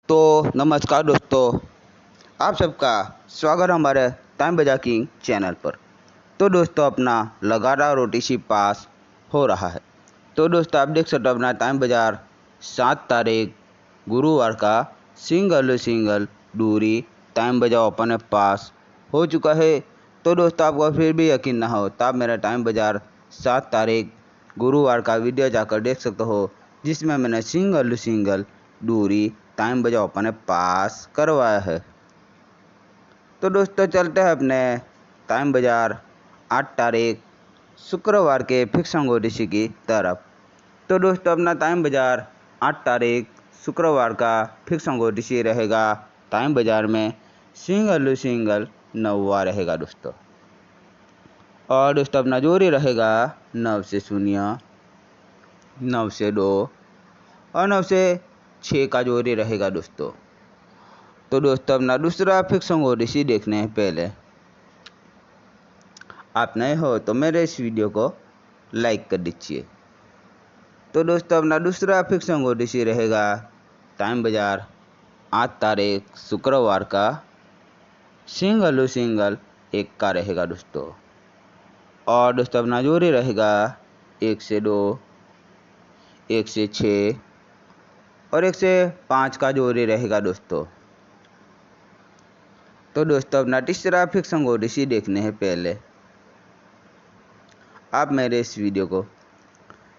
तो नमस्कार दोस्तों, आप सबका स्वागत है हमारे टाइम बाजार किंग चैनल पर। तो दोस्तों, अपना लगातार ओटीसी पास हो रहा है। तो दोस्तों, आप देख सकते हो अपना टाइम बाजार 7 तारीख गुरुवार का सिंगल दूरी टाइम बाजार ओपन ऐप पास हो चुका है। तो दोस्तों, आपको फिर भी यकीन ना हो तो आप मेरा टाइम बाजार 7 तारीख गुरुवार का वीडियो जाकर देख सकते हो, जिसमें मैंने सिंगल दूरी टाइम बाजार ओपन ऐप पास करवाया है। तो दोस्तों, चलते हैं अपने टाइम बाजार 8 तारीख शुक्रवार के फिक्स ओटीसी की तरफ। तो दोस्तों, अपना टाइम बाजार 8 तारीख शुक्रवार का फिक्स ओटीसी रहेगा टाइम बाजार में सिंगल 9वां रहेगा दोस्तों। और दोस्तों, अपना जोड़ी रहेगा 9 से 0, 9 से 2 और 9 से 6 का जोड़ी रहेगा दोस्तों। तो दोस्तों, अपना दूसरा फिक्स ओटीसी देखने हैं पहले। आप नए हो तो मेरे इस वीडियो को लाइक कर दीजिए। तो दोस्तों, अपना दूसरा फिक्स ओटीसी रहेगा टाइम बाजार 8 तारीख शुक्रवार का सिंगल 1 का रहेगा दोस्तों। और दोस्तों, अपना जोड़ी रहेगा 1 से 2, 1 से 6 और 1 से 5 का जोड़ी रहेगा दोस्तों। तो दोस्तों, अपना तीसरा फिक्स ओटीसी देखने हैं पहले। आप मेरे इस वीडियो को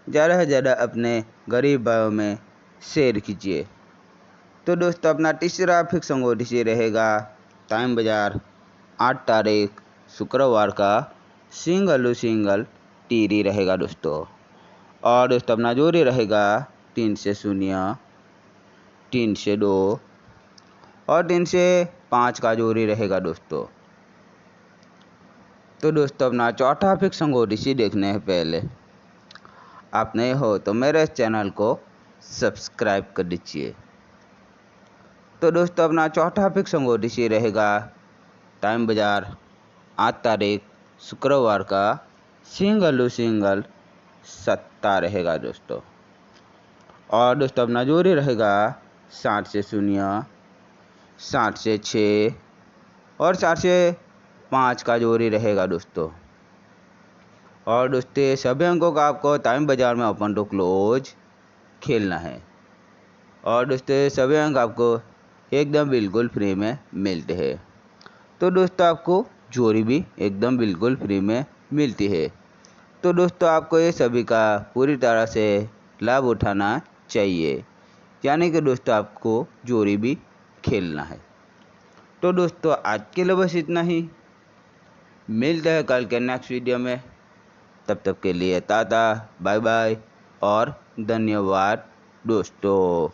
ज़्यादा से ज़्यादा अपने गरीब भाइयों में शेयर कीजिए। तो दोस्तों, अपना तीसरा फिक्स ओटीसी रहेगा टाइम बाजार 8 तारीख शुक्रवार का सिंगल टीरी रहेगा दोस्तों। और दोस्तों, अपना जोड़ी रहेगा 3 से 0, 3 से 2 और 3 से 5 का जोड़ी रहेगा दोस्तों। तो दोस्तों, अपना चौथा फिक्स ओटीसी देखने हैं पहले। आप नए हो तो मेरे चैनल को सब्सक्राइब कर दीजिए। तो दोस्तों, अपना चौथा फिक्स ओटीसी रहेगा टाइम बाजार 8 तारीख शुक्रवार का सिंगल 7 रहेगा दोस्तों। और दोस्तों, अपना जोड़ी रहेगा 7 से 0, 7 से 6 और 7 से 5 का जोड़ी रहेगा दोस्तों। और दोस्तों, सभी अंकों का आपको टाइम बाजार में ओपन टू क्लोज खेलना है। और दोस्तों, सभी अंक आपको एकदम बिल्कुल फ्री में मिलते हैं। तो दोस्तों, आपको जोड़ी भी एकदम बिल्कुल फ्री में मिलती है। तो दोस्तों, आपको ये सभी का पूरी तरह से लाभ उठाना चाहिए, यानी कि दोस्तों आपको जोड़ी भी खेलना है। तो दोस्तों, आज के लिए बस इतना ही। मिलते हैं कल के नेक्स्ट वीडियो में। तब तक के लिए टाटा, बाय बाय और धन्यवाद दोस्तों।